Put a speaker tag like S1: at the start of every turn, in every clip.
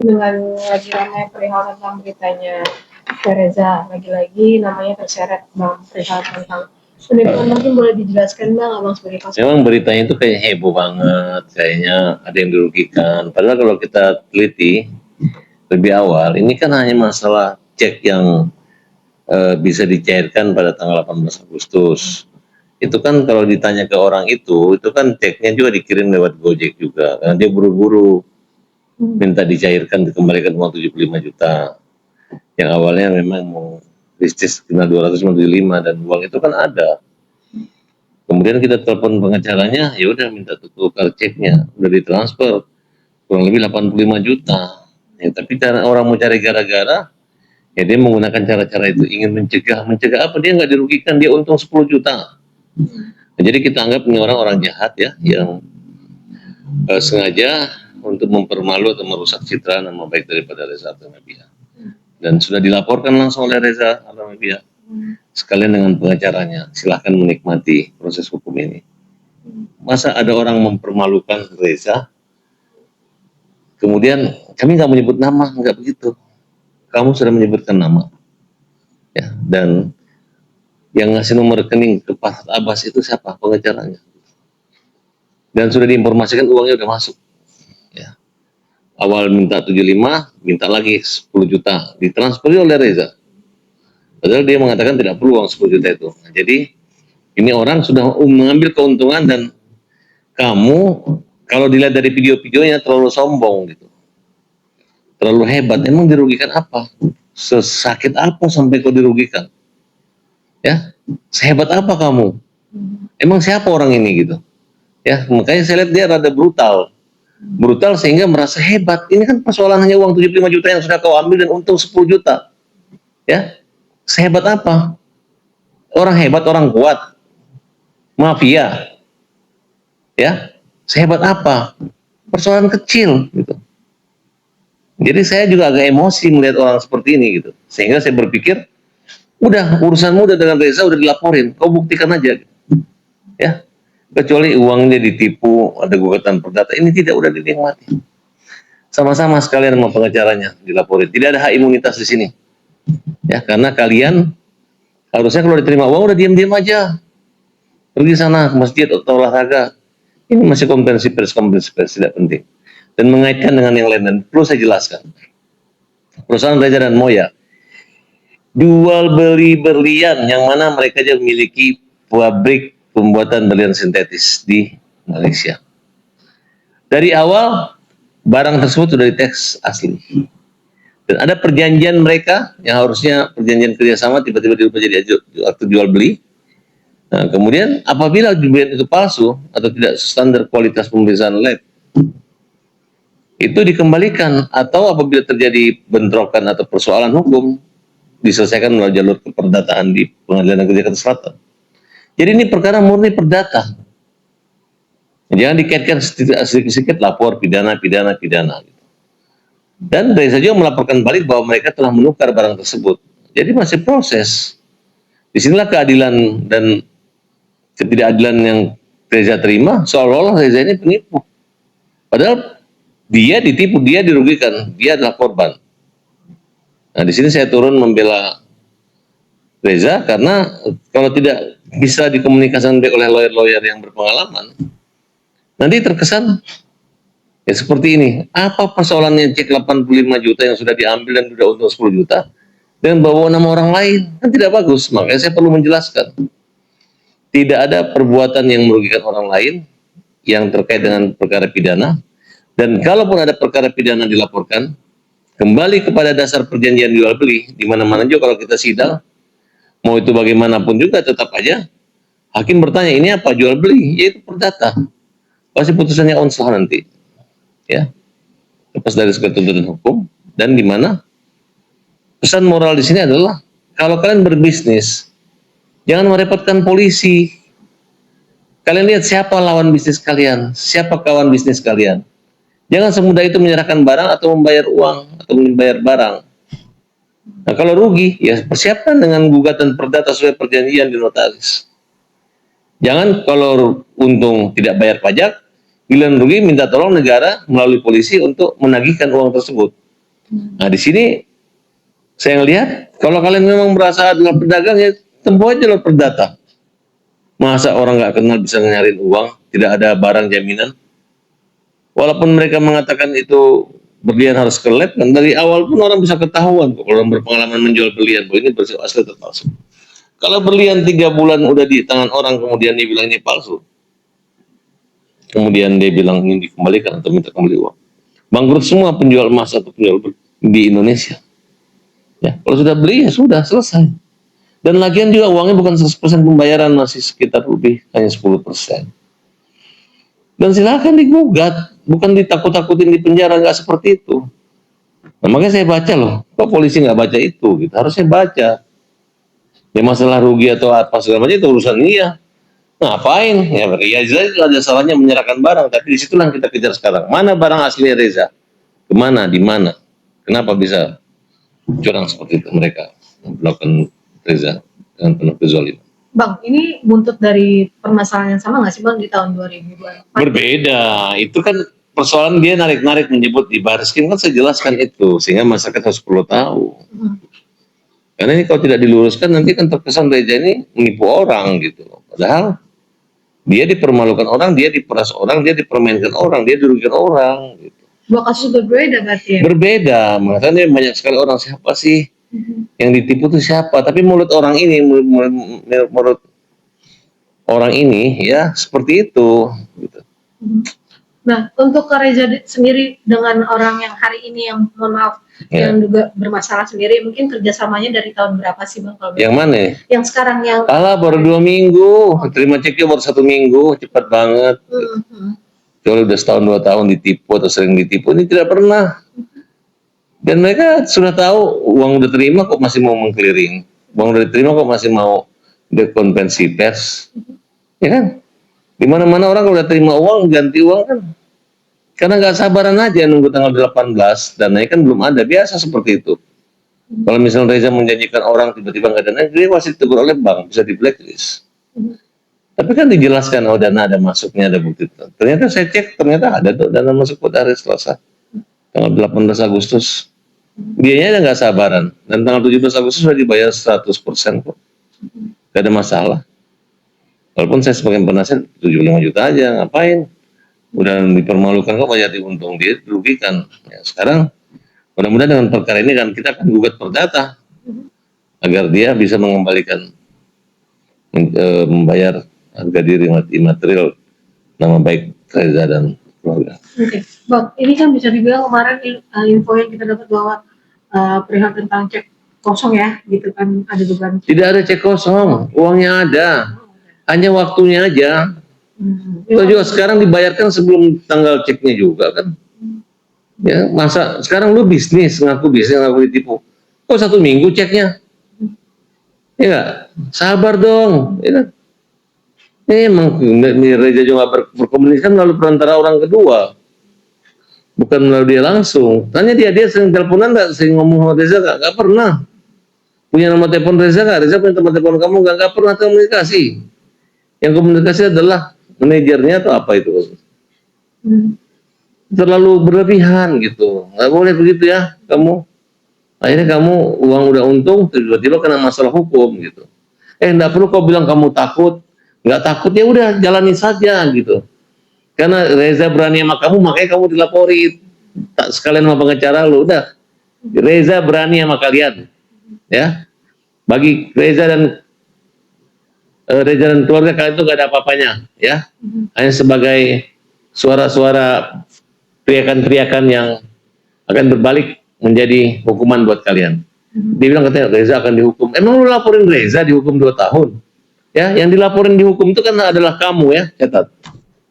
S1: dengan lagi ramai perihal tentang beritanya Reza, lagi-lagi namanya terseret Bang, perihal tentang penipuan. Mungkin boleh dijelaskan Bang, Abang sebagai pastor?
S2: Memang beritanya itu kayak heboh banget, kayaknya ada yang dirugikan. Padahal kalau kita teliti lebih awal, ini kan hanya masalah cek yang bisa dicairkan pada tanggal 18 Agustus. Itu kan kalau ditanya ke orang itu kan ceknya juga dikirim lewat Gojek juga, karena dia buru-buru minta dicairkan, dikembalikan uang 75 juta. Yang awalnya memang mau bisnis kena 255 dan uang itu kan ada. Kemudian kita telepon pengacaranya, ya udah minta tukar ceknya, udah ditransfer kurang lebih 85 juta. Ya, tapi cara orang mau cari gara-gara, ya dia menggunakan cara-cara itu, ingin mencegah apa, dia nggak dirugikan, dia untung 10 juta. Nah, jadi kita anggap ini orang jahat ya, yang sengaja untuk mempermalu atau merusak citra nama baik daripada Reza Artamevia. Dan sudah dilaporkan langsung oleh Reza Artamevia sekalian dengan pengacaranya. Silahkan menikmati proses hukum ini. Masa ada orang mempermalukan Reza, kemudian kami nggak menyebut nama, nggak begitu. Kamu sudah menyebutkan nama, ya. Dan yang ngasih nomor rekening ke Pak Abbas itu siapa? Pengacaranya. Dan sudah diinformasikan uangnya udah masuk. Ya. Awal minta 75, minta lagi 10 juta, ditransfer oleh Reza. Padahal dia mengatakan tidak perlu uang 10 juta itu. Nah, jadi ini orang sudah mengambil keuntungan, dan kamu kalau dilihat dari video-videonya terlalu sombong gitu. Terlalu hebat. Emang dirugikan apa? Sesakit apa sampai kau dirugikan? Ya, sehebat apa kamu? Emang siapa orang ini gitu? Ya, makanya saya lihat dia rada brutal. Brutal sehingga merasa hebat. Ini kan persoalan hanya uang 75 juta yang sudah kau ambil dan untung 10 juta. Ya, sehebat apa? Orang hebat, orang kuat. Mafia. Ya, sehebat apa? Persoalan kecil gitu. Jadi saya juga agak emosi melihat orang seperti ini gitu. Sehingga saya berpikir, udah urusanmu udah dengan Reza udah dilaporin, kau buktikan aja. Ya. Kecuali uangnya ditipu, ada gugatan perdata, ini tidak, udah dinikmati. Sama-sama sekalian sama pengacaranya dilaporin. Tidak ada hak imunitas di sini. Ya, karena kalian harusnya kalau diterima uang udah diam-diam aja. Pergi sana ke masjid atau olahraga. Ini masih konferensi pers tidak penting. Dan mengaitkan dengan yang lain, dan perlu saya jelaskan. Perusahaan Reza dan Moya jual beli berlian, yang mana mereka juga memiliki pabrik pembuatan berlian sintetis di Malaysia. Dari awal barang tersebut sudah diteks asli. Dan ada perjanjian mereka yang harusnya perjanjian kerjasama, tiba-tiba dirubah jadi akte jual beli. Nah, kemudian apabila berlian itu palsu atau tidak standar kualitas pemeriksaan lab, itu dikembalikan, atau apabila terjadi bentrokan atau persoalan hukum, diselesaikan melalui jalur keperdataan di Pengadilan Negeri Jakarta Selatan. Jadi ini perkara murni perdata. Jangan dikaitkan sedikit-sedikit lapor pidana. Dan Reza juga melaporkan balik bahwa mereka telah menukar barang tersebut. Jadi masih proses. Disinilah keadilan dan ketidakadilan yang Reza terima, seolah-olah Reza ini penipu. Padahal dia ditipu, dia dirugikan, dia adalah korban. Nah, di sini saya turun membela Reza, karena kalau tidak bisa dikomunikasikan baik oleh lawyer-lawyer yang berpengalaman, nanti terkesan ya seperti ini. Apa persoalannya cek 85 juta yang sudah diambil dan sudah untung 10 juta dengan bawa nama orang lain? Kan tidak bagus. Makanya saya perlu menjelaskan. Tidak ada perbuatan yang merugikan orang lain yang terkait dengan perkara pidana. Dan kalaupun ada perkara pidana dilaporkan, kembali kepada dasar perjanjian jual beli. Di mana-mana juga kalau kita sidang, mau itu bagaimanapun juga tetap aja hakim bertanya, ini apa? Jual beli? Yaitu perdata. Pasti putusannya onslah nanti. Ya. Lepas dari segala tuntutan hukum. Dan di mana pesan moral di sini adalah, kalau kalian berbisnis, jangan merepotkan polisi. Kalian lihat siapa lawan bisnis kalian, siapa kawan bisnis kalian. Jangan semudah itu menyerahkan barang atau membayar uang atau membayar barang. Nah, kalau rugi, ya persiapkan dengan gugatan perdata sesuai perjanjian di notaris. Jangan kalau untung tidak bayar pajak, giliran rugi minta tolong negara melalui polisi untuk menagihkan uang tersebut. Nah, di sini saya ngelihat kalau kalian memang merasa adalah pedagang ya tempuh aja jalur perdata. Masa orang nggak kenal bisa nyariin uang, tidak ada barang jaminan. Walaupun mereka mengatakan itu berlian harus ke lab, kan dari awal pun orang bisa ketahuan kok kalau berpengalaman menjual berlian bahwa ini bersih asli atau palsu. Kalau berlian 3 bulan udah di tangan orang kemudian dia bilang ini palsu, kemudian dia bilang ini dikembalikan atau minta kembali uang, bangkrut semua penjual emas atau penjual di Indonesia. Ya, kalau sudah beli ya sudah selesai. Dan lagian juga uangnya bukan 100% pembayaran, masih sekitar lebih hanya 10%. Dan silakan digugat, bukan ditakut-takutin di penjara, nggak seperti itu. Nah, makanya saya baca loh, kok polisi nggak baca itu? Gitu. Harusnya baca. Ya masalah rugi atau apa segala macam itu urusan dia. Ngapain? Ya jelas ada salahnya menyerahkan barang, tapi disitulah yang kita kejar sekarang. Mana barang aslinya Reza? Kemana? Di mana? Kenapa bisa curang seperti itu mereka melakukan Reza dengan penuh kezaliman?
S1: Bang, ini buntut dari permasalahan yang sama nggak sih Bang di tahun 2024?
S2: Berbeda, itu kan persoalan dia narik-narik menyebut di Bariskim kan saya jelaskan itu sehingga masyarakat harus perlu tahu. Karena ini kalau tidak diluruskan nanti kan terkesan Reza ini menipu orang gitu. Padahal dia dipermalukan orang, dia diperas orang, dia dipermainkan orang, dia dirugikan orang. Gitu.
S1: Dua kasus berbeda berarti ya?
S2: Berbeda, makanya banyak sekali orang siapa sih yang ditipu itu siapa? Tapi mulut orang ini, mulut orang ini ya seperti itu. Gitu.
S1: Nah, untuk Kak Reza sendiri dengan orang yang hari ini yang mohon maaf yang juga bermasalah sendiri, mungkin kerjasamanya dari tahun berapa sih Bang? Kalau
S2: yang mana?
S1: Yang sekarang yang
S2: baru 2 minggu, terima ceknya baru 1 minggu, cepat banget. Kalau udah setahun 2 tahun ditipu atau sering ditipu, ini tidak pernah. Dan mereka sudah tahu uang udah terima kok masih mau mengkeliling, uang udah diterima kok masih mau dekonvensi pers, ya kan? Di mana-mana orang kalau udah terima uang ganti uang kan, karena nggak sabaran aja nunggu tanggal 18 dananya kan belum ada, biasa seperti itu. Kalau misalnya Reza menjanjikan orang tiba-tiba nggak dana, dia pasti ditegur oleh bank, bisa di blacklist. Tapi kan dijelaskan, oh dana ada masuknya, ada bukti. Ternyata saya cek, ternyata ada tuh dana masuk pada hari Selasa, tanggal 18 Agustus. Dianya nggak sabaran, dan tanggal 17 Agustus sudah dibayar 100% kok. Gak ada masalah. Walaupun saya sebagai penasihat 75 juta aja, ngapain? Udah dipermalukan kok banyak diuntung, dia dirugikan. Ya, sekarang mudah-mudahan dengan perkara ini kan kita akan gugat perdata agar dia bisa mengembalikan membayar harga diri material nama baik Reza dan keluarga.
S1: Oke, Bang, ini kan bisa dibilang kemarin info yang kita dapat bahwa perihal tentang cek kosong ya, gitu kan ada dugaan.
S2: Tidak ada cek kosong, uangnya ada, hanya waktunya aja. Itu juga sekarang dibayarkan sebelum tanggal ceknya juga kan. Ya, masa sekarang lu bisnis, ngaku ditipu. Kok 1 minggu ceknya? Ya gak? Sabar dong. Ya kan? Emang Reza juga berkomunikasi melalui perantara orang kedua. Bukan melalui dia langsung. Tanya dia sering teleponan gak? Sering ngomong sama Reza gak? Gak pernah. Punya nomor telepon Reza gak? Reza punya nomor telepon kamu gak? Gak pernah komunikasi. Yang komunikasi adalah manajernya atau apa itu. Terlalu berlebihan gitu. Gak boleh begitu ya kamu. Akhirnya kamu uang udah untung, tiba-tiba kena masalah hukum gitu. Enggak perlu kau bilang kamu takut. Nggak takut ya udah jalani saja gitu. Karena Reza berani sama kamu, makanya kamu dilaporin. Tak sekalian sama pengacara lu, udah. Reza berani sama kalian, ya. Bagi Reza dan keluarga kalian itu gak ada apa-apanya, ya. Hanya sebagai suara-suara teriakan-teriakan yang akan berbalik menjadi hukuman buat kalian. Dia bilang katanya Reza akan dihukum. Emang lu laporin Reza dihukum 2 tahun? Ya, yang dilaporin dihukum itu kan adalah kamu ya, catat.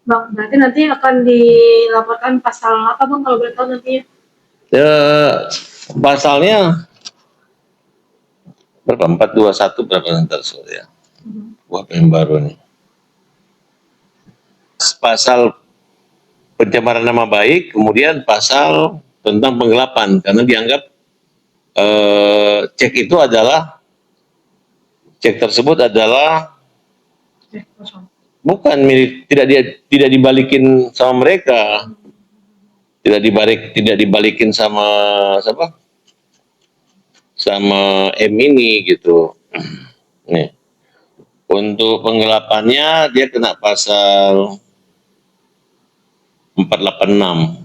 S1: Bang, berarti nanti akan dilaporkan pasal apa Bang kalau boleh tahu nantinya?
S2: Pasalnya berapa? 421 berapa nanti ya? Wah, yang baru nih. Pasal pencemaran nama baik, kemudian pasal tentang penggelapan karena dianggap cek tersebut adalah bukan milik, tidak dibalikin sama mereka. tidak dibalikin sama siapa? Sama M ini gitu. Nih. Untuk penggelapannya dia kena pasal 486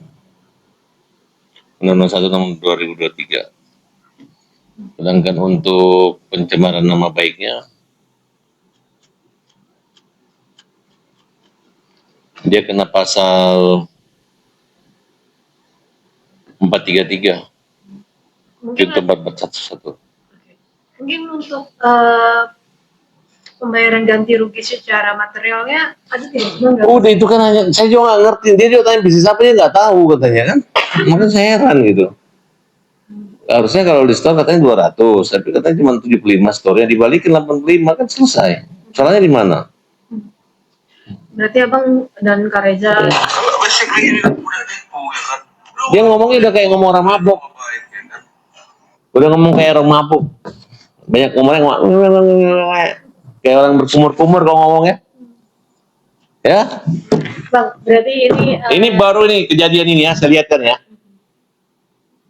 S2: Undang-Undang 1 tahun 2023. Sedangkan untuk pencemaran nama baiknya dia kena pasal 433
S1: Mungkin
S2: Junto 4411.
S1: mungkin untuk pembayaran ganti rugi secara materialnya ada tidak? Enggak.
S2: Udah itu kan hanya saya juga nggak ngerti. Dia juga tanya bisnis apa dia nggak tahu katanya kan. Makanya saya heran gitu. Harusnya kalau di store katanya 200, tapi katanya cuma 75 store-nya dibalikin 85 kan selesai. Soalnya di mana?
S1: Berarti abang dan Kak Reza
S2: Dia ngomongnya udah kayak ngomong orang mabuk. Udah ngomong kayak orang mabuk. Banyak ngomongnya kayak orang berkumur-kumur kalau ngomongnya. Ya.
S1: bang, berarti
S2: Ini baru ini kejadian ini ya, saya lihat kan ya.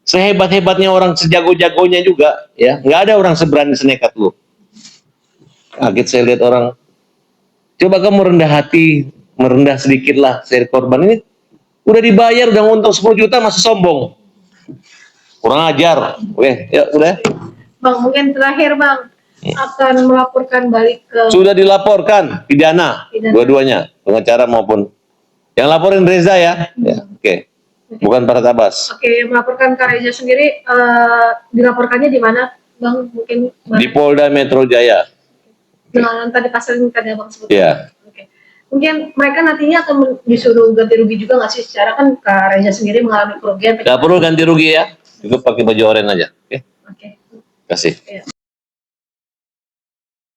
S2: Sehebat-hebatnya orang, sejago-jagonya juga, ya, nggak ada orang seberani senekat lu. Kaget saya lihat orang. Coba kamu rendah hati, merendah sedikit lah. Saya korban ini udah dibayar, udah untung 10 juta masih sombong. Kurang ajar. Oke, ya udah.
S1: Bang, mungkin terakhir bang akan melaporkan balik ke
S2: Sudah dilaporkan pidana. Dua-duanya, pengacara maupun yang laporin Reza ya. Ya, oke. Bukan para tabas.
S1: Oke, melaporkan Kak Reza sendiri dilaporkannya di mana bang? Mungkin
S2: Di Polda Metro Jaya.
S1: dengan tadi pasal yang tadi abang sebut.
S2: Iya.
S1: Oke. Mungkin mereka nantinya akan disuruh ganti rugi juga nggak sih? Secara kan Kak Reza sendiri mengalami kerugian.
S2: Nggak perlu ganti rugi ya. Cukup pakai baju oranye aja. Oke.
S1: Oke.
S2: Kasih.
S1: Iya.